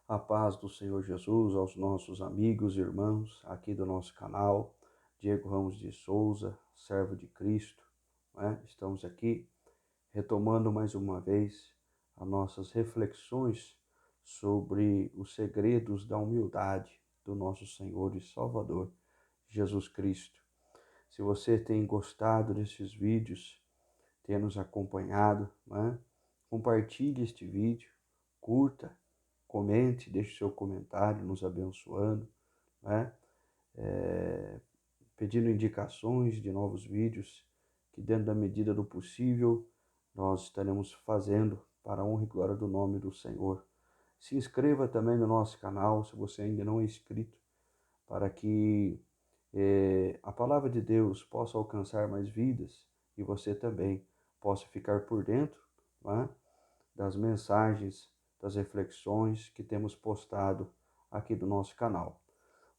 A paz do Senhor Jesus aos nossos amigos e irmãos aqui do nosso canal, Diego Ramos de Souza, servo de Cristo, né? Estamos aqui retomando mais uma vez as nossas reflexões sobre os segredos da humildade do nosso Senhor e Salvador, Jesus Cristo. Se você tem gostado desses vídeos, tem nos acompanhado, né? Compartilhe este vídeo, curta, comente, deixe seu comentário nos abençoando, né? Pedindo indicações de novos vídeos que, dentro da medida do possível, nós estaremos fazendo para a honra e glória do nome do Senhor. Se inscreva também no nosso canal, se você ainda não é inscrito, para que a palavra de Deus possa alcançar mais vidas e você também possa ficar por dentro, né, das mensagens, das reflexões que temos postado aqui do nosso canal.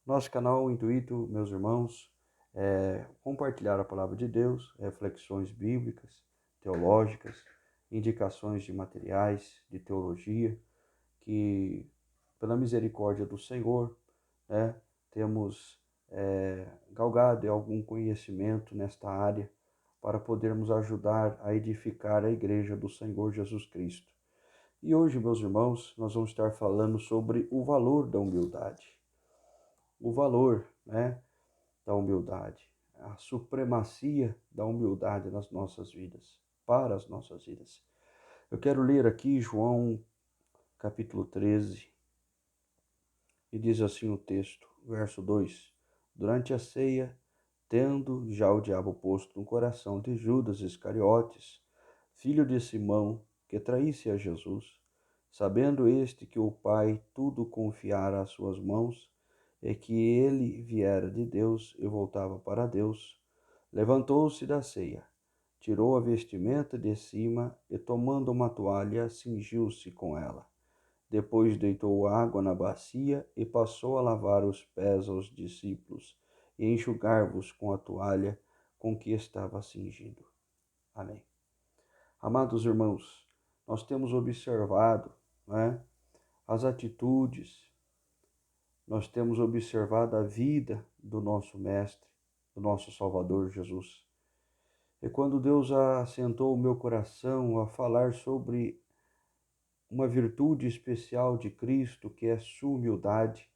Nosso canal, o intuito, meus irmãos, é compartilhar a palavra de Deus, reflexões bíblicas, teológicas, indicações de materiais, de teologia, que, pela misericórdia do Senhor, né, temos galgado algum conhecimento nesta área para podermos ajudar a edificar a igreja do Senhor Jesus Cristo. E hoje, meus irmãos, nós vamos estar falando sobre o valor da humildade. O valor, né, da humildade, a supremacia da humildade nas nossas vidas, para as nossas vidas. Eu quero ler aqui João capítulo 13, e diz assim o texto, verso 2: Durante a ceia, tendo já o diabo posto no coração de Judas Iscariotes, filho de Simão, que traísse a Jesus, sabendo este que o Pai tudo confiara às suas mãos, e que ele viera de Deus e voltava para Deus, levantou-se da ceia, tirou a vestimenta de cima e, tomando uma toalha, cingiu-se com ela. Depois deitou água na bacia e passou a lavar os pés aos discípulos e enxugar-vos com a toalha com que estava cingido. Amém. Amados irmãos, nós temos observado, né, as atitudes, nós temos observado a vida do nosso Mestre, do nosso Salvador Jesus. E quando Deus assentou o meu coração a falar sobre uma virtude especial de Cristo, que é a sua humildade,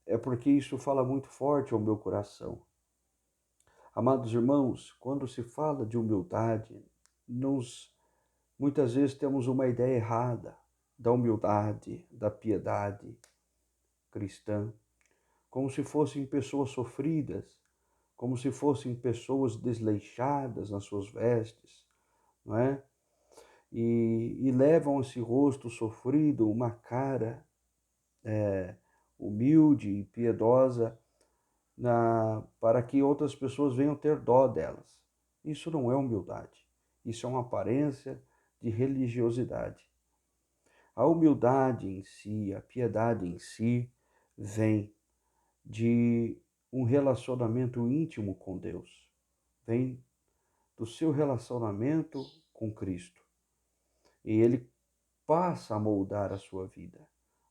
é porque isso fala muito forte ao meu coração. Amados irmãos, quando se fala de humildade, muitas vezes temos uma ideia errada da humildade, da piedade cristã, como se fossem pessoas sofridas, como se fossem pessoas desleixadas nas suas vestes, não é? E levam esse rosto sofrido, uma cara humilde e piedosa, para que outras pessoas venham ter dó delas. Isso não é humildade, isso é uma aparência de religiosidade. A humildade em si, a piedade em si, vem de um relacionamento íntimo com Deus, vem do seu relacionamento com Cristo. E ele passa a moldar a sua vida,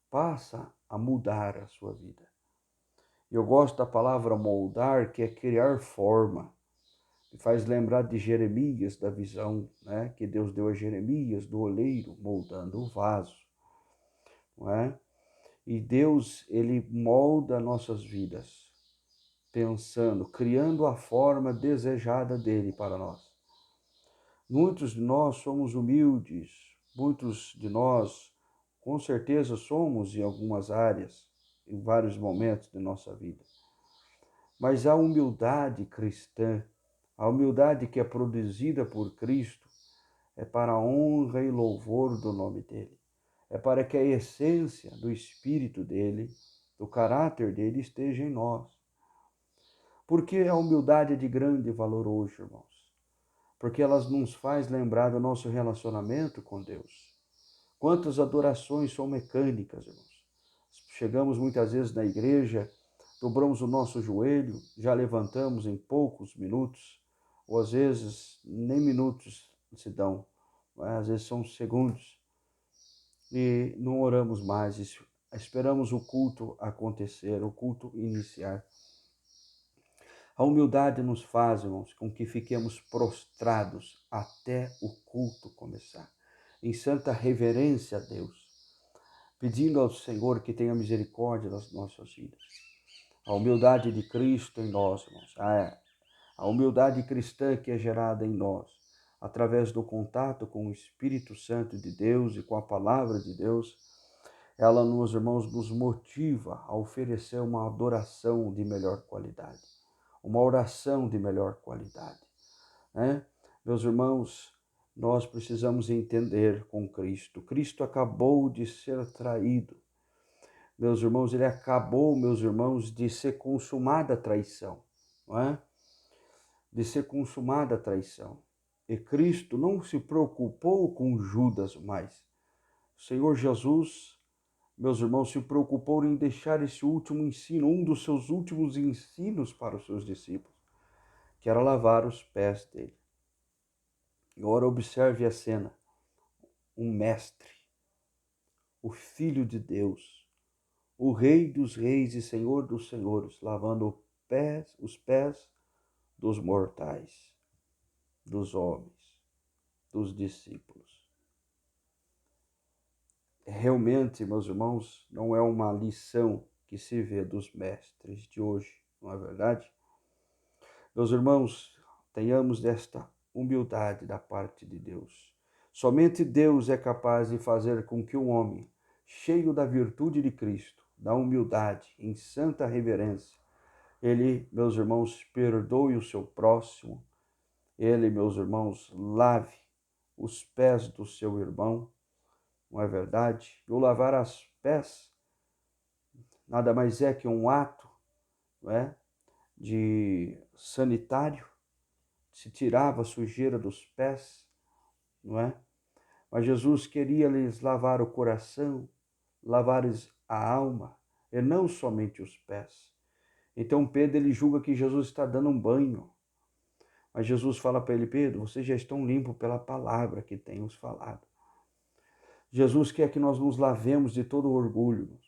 passa a mudar a sua vida. Eu gosto da palavra moldar, que é criar forma. Me faz lembrar de Jeremias, da visão, né, que Deus deu a Jeremias do oleiro moldando o vaso, não é? E Deus, ele molda nossas vidas, pensando, criando a forma desejada dele para nós. Muitos de nós somos humildes, muitos de nós, com certeza, somos em algumas áreas, em vários momentos de nossa vida. Mas a humildade cristã, a humildade que é produzida por Cristo, é para a honra e louvor do nome dele. É para que a essência do Espírito dele, do caráter dele, esteja em nós. Por que a humildade é de grande valor hoje, irmãos? Porque ela nos faz lembrar do nosso relacionamento com Deus. Quantas adorações são mecânicas, irmãos? Chegamos muitas vezes na igreja, dobramos o nosso joelho, já levantamos em poucos minutos, ou às vezes nem minutos se dão, às vezes são segundos. e não oramos mais, esperamos o culto acontecer, o culto iniciar. A humildade nos faz, irmãos, com que fiquemos prostrados até o culto começar, em santa reverência a Deus, pedindo ao Senhor que tenha misericórdia das nossas vidas. A humildade de Cristo em nós, irmãos, a humildade cristã que é gerada em nós, através do contato com o Espírito Santo de Deus e com a palavra de Deus, ela, meus irmãos, nos motiva a oferecer uma adoração de melhor qualidade, uma oração de melhor qualidade, né? Meus irmãos, nós precisamos entender com Cristo. Cristo acabou de ser traído. Meus irmãos, ele acabou, meus irmãos, de ser consumada a traição, não é? De ser consumada a traição. E Cristo não se preocupou com Judas mais. O Senhor Jesus, meus irmãos, se preocupou em deixar esse último ensino, um dos seus últimos ensinos para os seus discípulos, que era lavar os pés dele. Agora observe a cena. Um mestre, o Filho de Deus, o Rei dos Reis e Senhor dos Senhores, lavando os pés dos mortais, dos homens, dos discípulos. Realmente, meus irmãos, não é uma lição que se vê dos mestres de hoje, não é verdade? Meus irmãos, tenhamos desta humildade da parte de Deus. Somente Deus é capaz de fazer com que o homem, cheio da virtude de Cristo, da humildade, em santa reverência, ele, meus irmãos, perdoe o seu próximo, ele, meus irmãos, lave os pés do seu irmão, não é verdade? E o lavar os pés nada mais é que um ato, não é, de sanitário, se tirava a sujeira dos pés, não é? Mas Jesus queria lhes lavar o coração, lavar-lhes a alma, e não somente os pés. Então Pedro, ele julga que Jesus está dando um banho. Mas Jesus fala para ele: Pedro, vocês já estão limpos pela palavra que tenho falado. Jesus quer que nós nos lavemos de todo orgulho.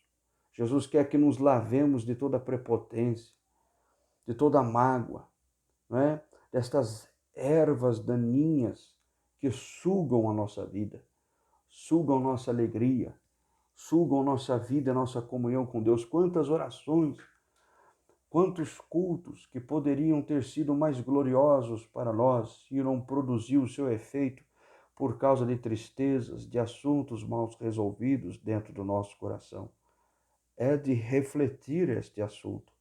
Jesus quer que nos lavemos de toda prepotência, de toda mágoa, não é? Destas ervas daninhas que sugam a nossa vida, sugam nossa alegria, sugam nossa vida, nossa comunhão com Deus. Quantas orações, quantos cultos que poderiam ter sido mais gloriosos para nós e não produziu o seu efeito por causa de tristezas, de assuntos mal resolvidos dentro do nosso coração. É de refletir este assunto.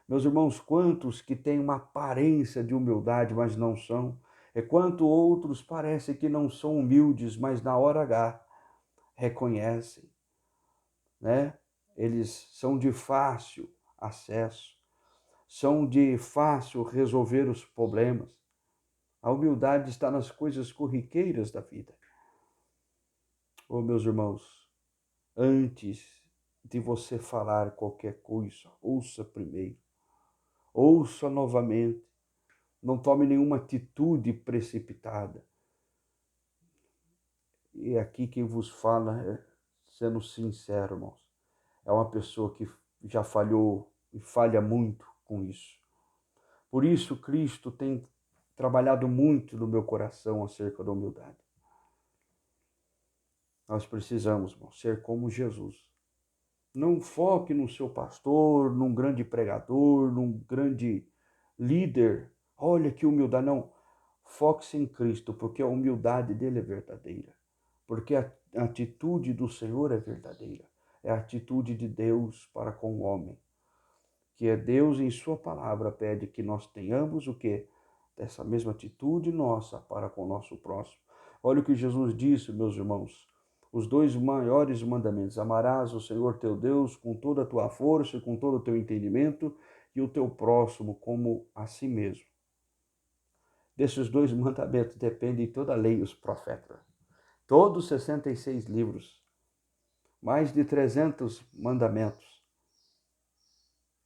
Meus irmãos, quantos que têm uma aparência de humildade, mas não são? E quanto outros parecem que não são humildes, mas na hora H reconhecem, né? Eles são de fácil acesso, são de fácil resolver os problemas. A humildade está nas coisas corriqueiras da vida. Oh, meus irmãos, antes de você falar qualquer coisa, ouça primeiro. Ouça novamente. Não tome nenhuma atitude precipitada. E aqui quem vos fala, sendo sincero, irmãos, é uma pessoa que já falhou e falha muito com isso. Por isso, Cristo tem trabalhado muito no meu coração acerca da humildade. Nós precisamos, irmãos, ser como Jesus. Não foque no seu pastor, num grande pregador, num grande líder. Olha que humildade. Não, foque-se em Cristo, porque a humildade dele é verdadeira. Porque a atitude do Senhor é verdadeira. É a atitude de Deus para com o homem. Que é Deus em sua palavra pede que nós tenhamos o quê? Essa mesma atitude nossa para com o nosso próximo. Olha o que Jesus disse, meus irmãos. Os dois maiores mandamentos: amarás o Senhor teu Deus com toda a tua força e com todo o teu entendimento, e o teu próximo como a si mesmo. Desses dois mandamentos dependem toda a lei e os profetas. Todos os 66 livros, mais de 300 mandamentos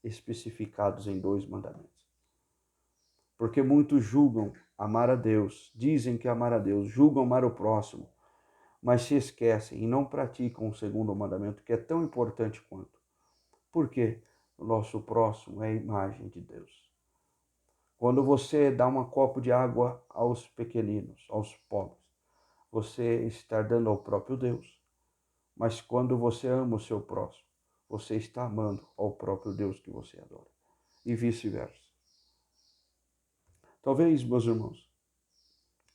especificados em dois mandamentos. Porque muitos julgam amar a Deus, dizem que amar a Deus, julgam amar o próximo, mas se esquecem e não praticam o segundo mandamento, que é tão importante quanto. Por quê? O nosso próximo é a imagem de Deus. Quando você dá um copo de água aos pequeninos, aos pobres, você está dando ao próprio Deus. Mas quando você ama o seu próximo, você está amando ao próprio Deus que você adora. E vice-versa. Talvez, meus irmãos,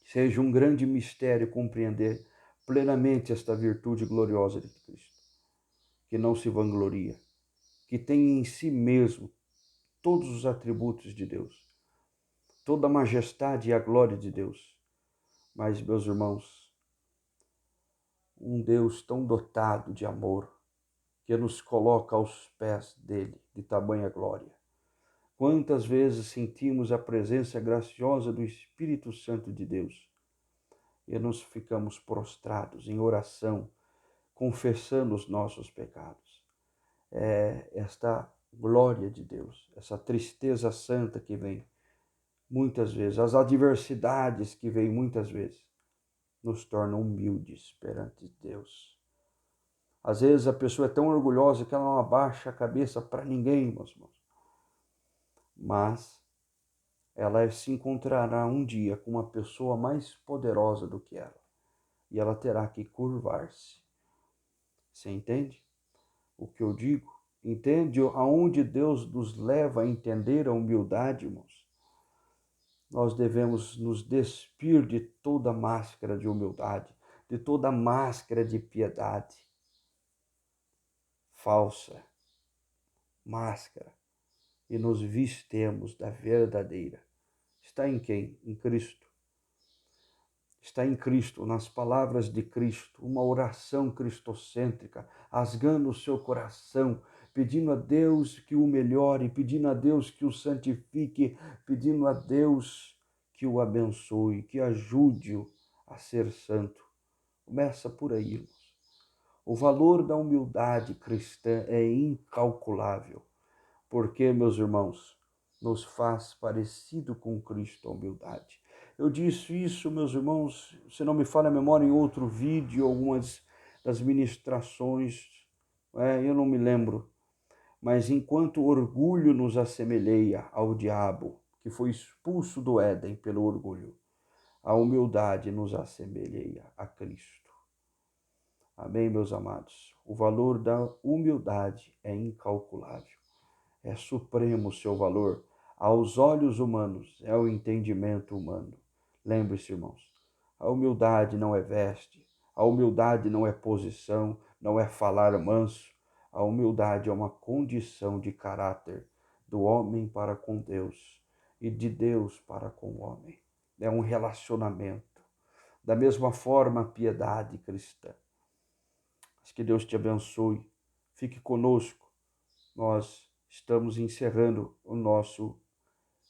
seja um grande mistério compreender plenamente esta virtude gloriosa de Cristo, que não se vangloria, que tem em si mesmo todos os atributos de Deus, toda a majestade e a glória de Deus. Mas, meus irmãos, um Deus tão dotado de amor, que nos coloca aos pés dele, de tamanha glória. Quantas vezes sentimos a presença graciosa do Espírito Santo de Deus e nos ficamos prostrados em oração, confessando os nossos pecados. É esta glória de Deus, essa tristeza santa que vem muitas vezes, as adversidades que vêm muitas vezes, nos tornam humildes perante Deus. Às vezes a pessoa é tão orgulhosa que ela não abaixa a cabeça para ninguém, meus irmãos. Mas ela se encontrará um dia com uma pessoa mais poderosa do que ela. E ela terá que curvar-se. Você entende o que eu digo? Entende aonde Deus nos leva a entender a humildade, irmãos? Nós devemos nos despir de toda máscara de humildade, de toda máscara de piedade falsa, máscara, e nos vistemos da verdadeira. Está em quem? Em Cristo. Está em Cristo, nas palavras de Cristo, uma oração cristocêntrica, rasgando o seu coração, pedindo a Deus que o melhore, pedindo a Deus que o santifique, pedindo a Deus que o abençoe, que ajude-o a ser santo. Começa por aí, irmãos. O valor da humildade cristã é incalculável, porque, meus irmãos, nos faz parecido com Cristo a humildade. Eu disse isso, meus irmãos, se não me falha a memória, em outro vídeo, algumas das ministrações, eu não me lembro, mas enquanto o orgulho nos assemelha ao diabo, que foi expulso do Éden pelo orgulho, a humildade nos assemelha a Cristo. Amém, meus amados? O valor da humildade é incalculável. É supremo o seu valor. Aos olhos humanos, é o entendimento humano. Lembre-se, irmãos, a humildade não é veste, a humildade não é posição, não é falar manso. A humildade é uma condição de caráter do homem para com Deus e de Deus para com o homem. É um relacionamento. Da mesma forma, a piedade cristã. Que Deus te abençoe. Fique conosco. Nós estamos encerrando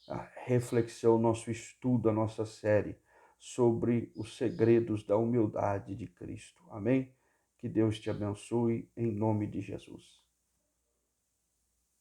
a reflexão, nosso estudo, a nossa série sobre os segredos da humildade de Cristo. Amém? Que Deus te abençoe em nome de Jesus.